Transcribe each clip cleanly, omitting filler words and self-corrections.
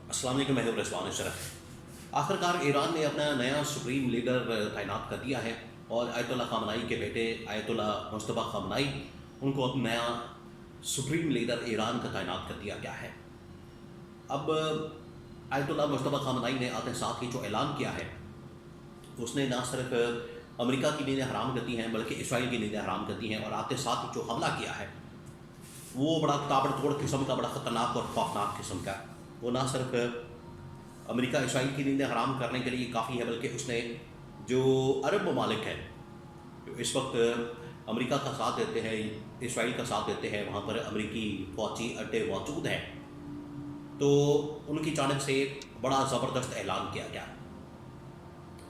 अस्सलाम वालेकुम, मैं हूं रिजवान अशरफ। आखिरकार ईरान ने अपना नया सुप्रीम लीडर तैनात कर दिया है और आयतुल्ला ख़ामनेई के बेटे आयतुल्ला मुस्तफ़ा ख़ामनेई उनको अब नया सुप्रीम लीडर ईरान का तैनात कर दिया गया है। अब आयतुल्ला मुस्तफ़ा ख़ामनेई ने आते साथ ही जो ऐलान किया है, उसने ना सिर्फ अमेरिका की नींदें हराम कर दी हैं बल्कि इसराइल की नींदें हराम कर दी हैं। और आते साथ ही जो हमला किया है वो बड़ा ताबड़तोड़ किस्म का, बड़ा ख़तरनाक और खौफनाक किस्म का। वो ना सिर्फ अमेरिका इसराइल की नींदें हराम करने के लिए काफ़ी है, बल्कि उसने जो अरब ममालिक हैं जो इस वक्त अमेरिका का साथ देते हैं, इसराइल का साथ देते हैं, वहाँ पर अमेरिकी फ़ौजी अड्डे मौजूद हैं, तो उनकी जानिब से बड़ा ज़बरदस्त ऐलान किया गया।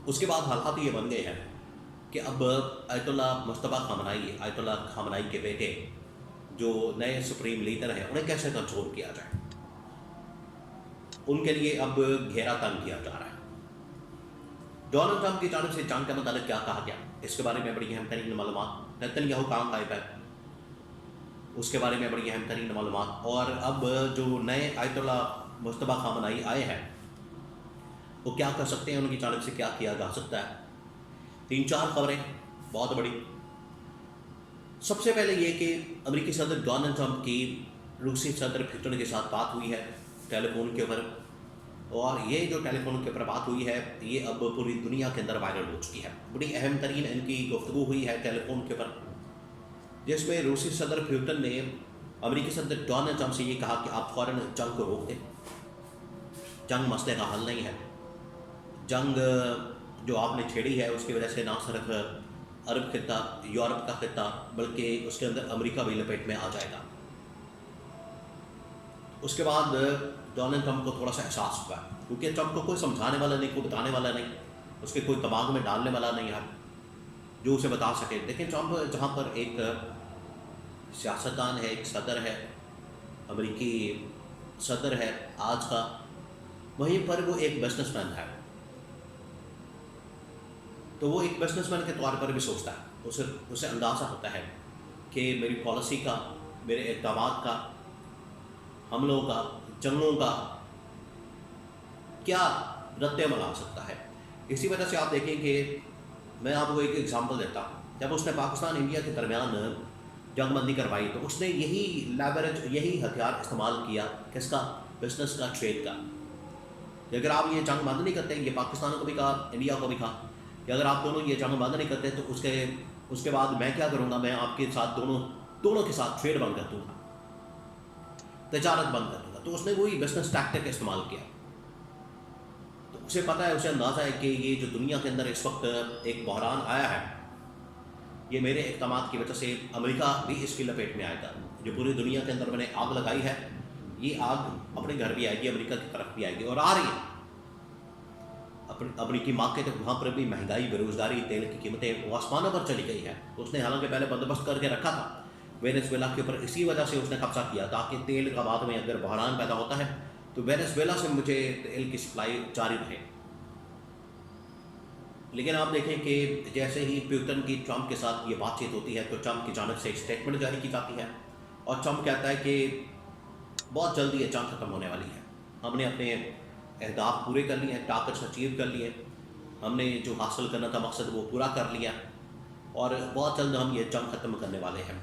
उसके बाद हालात ये बन गए हैं कि अब आयतुल्ला मुस्तफ़ा ख़ामनेई, आयतुल्ला ख़ामनेई के बेटे जो नए सुप्रीम लीडर हैं, उन्हें कैसे कंट्रोल किया जाए, उनके लिए अब घेरा तंग किया जा रहा है। डोनाल्ड ट्रंप की जानिब से जंग के मतलब क्या कहा गया, इसके बारे में बड़ी अहम तरीन मालूमात। नेतन्याहू कहाँ गायब है, उसके बारे में बड़ी अहम तरीन मालूमात। और अब जो नए आयतुल्ला मुस्तफ़ा ख़ामनेई आए हैं वो क्या कर सकते हैं, उनकी जानिब से क्या किया जा सकता है। 3-4 खबरें बहुत बड़ी। सबसे पहले ये कि अमेरिकी सदर डोनाल्ड ट्रंप की रूसी सदर पुतिन के साथ बात हुई है टेलीफोन के ऊपर, और ये जो टेलीफोन के ऊपर बात हुई है ये अब पूरी दुनिया के अंदर वायरल हो चुकी है। बड़ी अहम तरीन इनकी गुफ्तगू हुई है टेलीफोन के ऊपर, जिसमें रूसी सदर पुतिन ने अमेरिकी सदर डोनाल्ड ट्रंप से ये कहा कि आप फ़ौरन जंग को रोक दें, जंग मसले का हल नहीं है। जंग जो आपने छेड़ी है उसकी वजह से ना सिर्फ अरब खिता, यूरोप का खिता, बल्कि उसके अंदर अमेरिका भी लपेट में आ जाएगा। उसके बाद डोनाल्ड ट्रंप को थोड़ा सा एहसास हुआ, क्योंकि ट्रंप को कोई समझाने वाला नहीं, कोई बताने वाला नहीं, उसके कोई दिमाग में डालने वाला नहीं है जो उसे बता सके। लेकिन ट्रंप जहाँ पर एक सियासतदान है, एक सदर है, अमेरिकी सदर है आज का, वहीं पर वो एक बिजनेसमैन है। तो वो एक बिजनेसमैन के तौर पर भी सोचता है, उसे अंदाज़ा होता है कि मेरी पॉलिसी का, मेरे इक़दामात का, हमलों का, जंगों का क्या रद्द-ए-अमल आ सकता है। इसी वजह से आप देखें कि मैं आपको एक एग्ज़ाम्पल देता हूँ। जब उसने पाकिस्तान इंडिया के दरमियान जंगबंदी करवाई तो उसने यही लेवरेज, यही हथियार इस्तेमाल किया, किसका? बिजनेस का, ट्रेड का। कि अगर आप ये जंग बंद नहीं करते, ये पाकिस्तान को भी कहा, इंडिया को भी कहा कि अगर आप दोनों ये जंग बंद नहीं करते तो उसके बाद मैं क्या करूँगा, मैं आपके साथ दोनों के साथ ट्रेड बंद कर दूँगा, तजारत बंद कर दूँगा। तो उसने वही बिजनेस टैक्टिक इस्तेमाल किया। तो उसे पता है, उसे अंदाज़ा है कि ये जो दुनिया के अंदर इस वक्त एक बहरान आया है, ये मेरे इक़दामात की वजह से अमेरिका भी इसकी लपेट में आएगा। जो पूरी दुनिया के अंदर मैंने आग लगाई है, ये आग अपने घर भी आएगी, अमेरिका की तरफ भी आएगी, और आ रही है। अमेरिकी मार्केट, वहाँ पर भी महंगाई, बेरोज़गारी, तेल की कीमतें वो आसमानों पर चली गई है। उसने हालांकि पहले बंदोबस्त करके रखा था वेनेजुएला के ऊपर, इसी वजह से उसने कब्जा किया ताकि तेल का बाद में अगर बहरान पैदा होता है तो वेनेजुएला से मुझे तेल की सप्लाई जारी रहे। लेकिन आप देखें कि जैसे ही पुतिन की ट्रंप के साथ ये बातचीत होती है तो ट्रंप की जानिब से एक स्टेटमेंट जारी की जाती है, और ट्रंप कहता है कि बहुत जल्दी ये जंग ख़त्म होने वाली है, हमने अपने अहदाफ पूरे कर लिए हैं, टारगेट्स अचीव कर लिए, हमने जो हासिल करना था मकसद वो पूरा कर लिया, और बहुत जल्द हम ये जंग ख़त्म करने वाले हैं।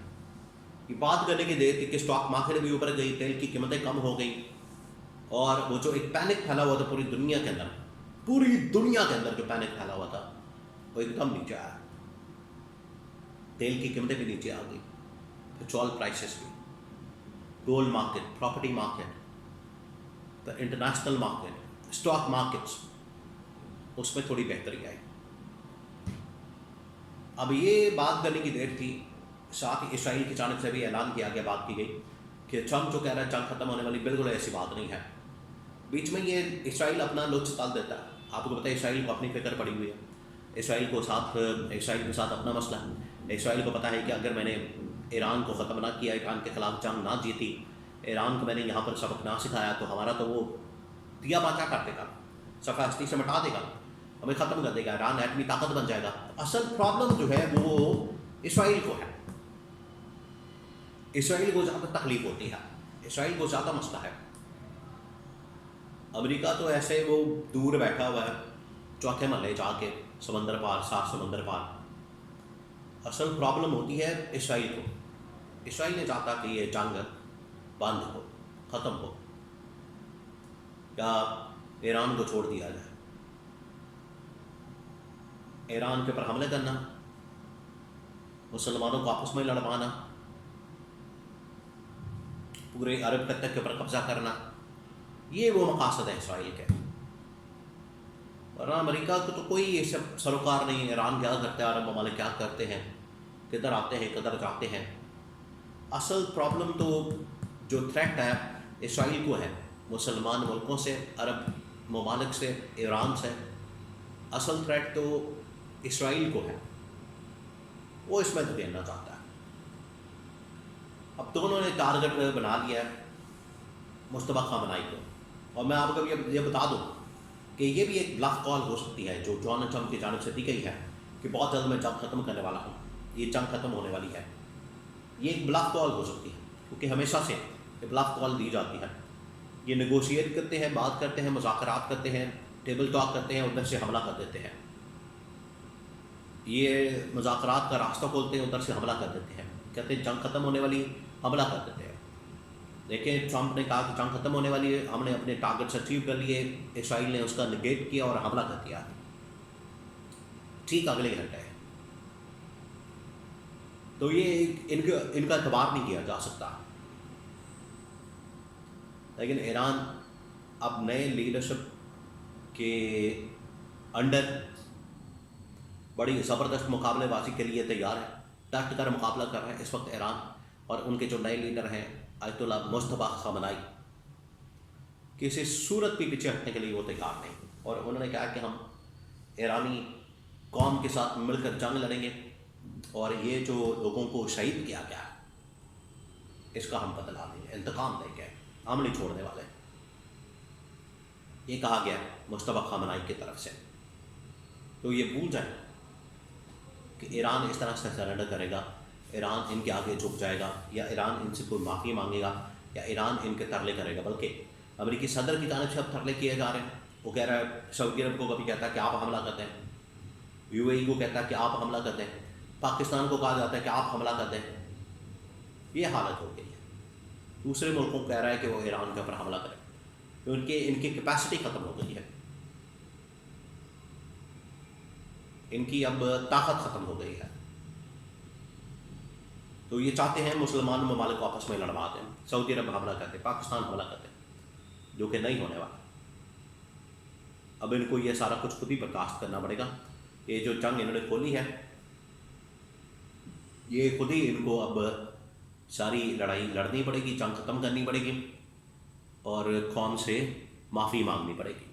ये बात करने की देर थी कि स्टॉक मार्केट भी ऊपर गई, तेल की कीमतें कम हो गई, और वो जो एक पैनिक फैला हुआ था पूरी दुनिया के अंदर, जो पैनिक फैला हुआ था वो एकदम नीचे आया। तेल की कीमतें भी नीचे आ गई, पेट्रोल प्राइसेस भी, गोल्ड मार्केट, प्रॉपर्टी मार्केट, तो इंटरनेशनल मार्केट, स्टॉक मार्केट्स, उसमें थोड़ी बेहतरी आई। अब ये बात करने की देर थी, साथ ही इसराइल की जानिब से भी ऐलान किया गया, बात की गई कि ट्रंप जो कह रहा है जंग खत्म होने वाली, बिल्कुल ऐसी बात नहीं है। बीच में ये इसराइल अपना लुत्फ़ ताल देता है। आपको पता है इसराइल को अपनी फिक्र पड़ी हुई है, इसराइल के साथ अपना मसला है। इसराइल को पता है कि अगर मैंने ईरान को ख़त्म ना किया, ईरान के ख़िलाफ़ जंग ना जीती, ईरान को मैंने यहाँ पर सबक ना सिखाया, तो हमारा तो वो दिया बाचा कर देगा, सफ़ा हस्ती से मिटा देगा, हमें ख़त्म कर देगा, ईरान एटमी ताकत बन जाएगा। असल प्रॉब्लम जो है वो इसराइल को है, इसराइल को ज़्यादा तकलीफ होती है, इसराइल को ज़्यादा मसला है। امریکہ تو ایسے وہ دور بیٹھا ہوا ہے چوتھے محلے جا کے، سمندر پار، 7 سمندر پار۔ اصل پرابلم ہوتی ہے اسرائیل کو۔ اسرائیل نے چاہتا کہ یہ جنگ بند ہو، ختم ہو، یا ایران کو چھوڑ دیا جائے۔ ایران کے اوپر حملے کرنا، مسلمانوں کو آپس میں لڑوانا، پورے عرب خطے کے اوپر قبضہ کرنا، یہ وہ مقاصد ہیں اسرائیل کے۔ ورنہ امریکہ کو تو کوئی یہ سب سروکار نہیں ہے، ایران کیا کرتا ہے، عرب ممالک کیا کرتے ہیں، کدھر آتے ہیں، کدھر جاتے ہیں۔ اصل پرابلم تو جو تھریٹ ہے اسرائیل کو ہے، مسلمان ملکوں سے، عرب ممالک سے، ایران سے۔ اصل تھریٹ تو اسرائیل کو ہے، وہ اس میں دھکیلنا چاہتا ہے۔ اب دونوں نے ٹارگٹ بنا لیا ہے مشتبہ خامنائی کو۔ اور میں آپ کو یہ بتا دوں کہ یہ بھی ایک بلف کال ہو سکتی ہے جو ڈونلڈ ٹرمپ کی جانب سے دی گئی ہے کہ بہت جلد میں جنگ ختم کرنے والا ہوں، یہ جنگ ختم ہونے والی ہے۔ یہ ایک بلف کال ہو سکتی ہے، کیونکہ ہمیشہ سے یہ بلف کال دی جاتی ہے۔ یہ نیگوشیٹ کرتے ہیں، بات کرتے ہیں، مذاکرات کرتے ہیں، ٹیبل ٹاک کرتے ہیں، ادھر سے حملہ کر دیتے ہیں۔ یہ مذاکرات کا راستہ کھولتے ہیں، ادھر سے حملہ کر دیتے ہیں، کہتے ہیں جنگ ختم ہونے والی، حملہ کر دیتے ہیں۔ لیکن ٹرمپ نے کہا کہ جنگ ختم ہونے والی ہے، ہم نے اپنے ٹارگٹس اچیو کر لیے، اسرائیل نے اس کا نگیٹ کیا اور حملہ کر دیا ٹھیک اگلے گھنٹے۔ تو یہ ان کا اعتبار نہیں کیا جا سکتا۔ لیکن ایران اب نئے لیڈرشپ کے انڈر بڑی زبردست مقابلے بازی کے لیے تیار ہے، ڈٹ کر مقابلہ کر رہے ہیں اس وقت ایران اور ان کے جو نئے لیڈر ہیں آیت اللہ مجتبیٰ خامنائی۔ کسی صورت بھی پیچھے ہٹنے کے لیے وہ تیار نہیں، اور انہوں نے کہا کہ ہم ایرانی قوم کے ساتھ مل کر جنگ لڑیں گے، اور یہ جو لوگوں کو شہید کیا گیا اس کا ہم بدلہ دیں گے، انتقام دیں گے، ہم نہیں چھوڑنے والے۔ یہ کہا گیا مجتبیٰ خامنائی کی طرف سے۔ تو یہ بھول جائیں کہ ایران اس طرح سے سرنڈر کرے گا، ایران ان کے آگے جھک جائے گا، یا ایران ان سے کوئی معافی مانگے گا، یا ایران ان کے ترلے کرے گا۔ بلکہ امریکی صدر کی جانب سے اب ترلے کیے جا رہے ہیں۔ وہ کہہ رہا ہے، سعودی عرب کو کبھی کہتا ہے کہ آپ حملہ کر دیں، یو اے ای کو کہتا ہے کہ آپ حملہ کر دیں، پاکستان کو کہا جاتا ہے کہ آپ حملہ کر دیں۔ یہ حالت ہو گئی ہے۔ دوسرے ملکوں کو کہہ رہا ہے کہ وہ ایران کے اوپر حملہ کریں، کیونکہ ان کی کیپیسٹی ختم ہو گئی ہے، ان کی اب طاقت ختم ہو گئی ہے۔ تو یہ چاہتے ہیں مسلمان ممالک کو آپس میں لڑوا دیں، سعودی عرب حملہ کر دے، پاکستان حملہ کر دے، جو کہ نہیں ہونے والا۔ اب ان کو یہ سارا کچھ خود ہی برداشت کرنا پڑے گا۔ یہ جو جنگ انہوں نے کھولی ہے، یہ خود ہی ان کو اب ساری لڑائی لڑنی پڑے گی، جنگ ختم کرنی پڑے گی، اور قوم سے معافی مانگنی پڑے گی۔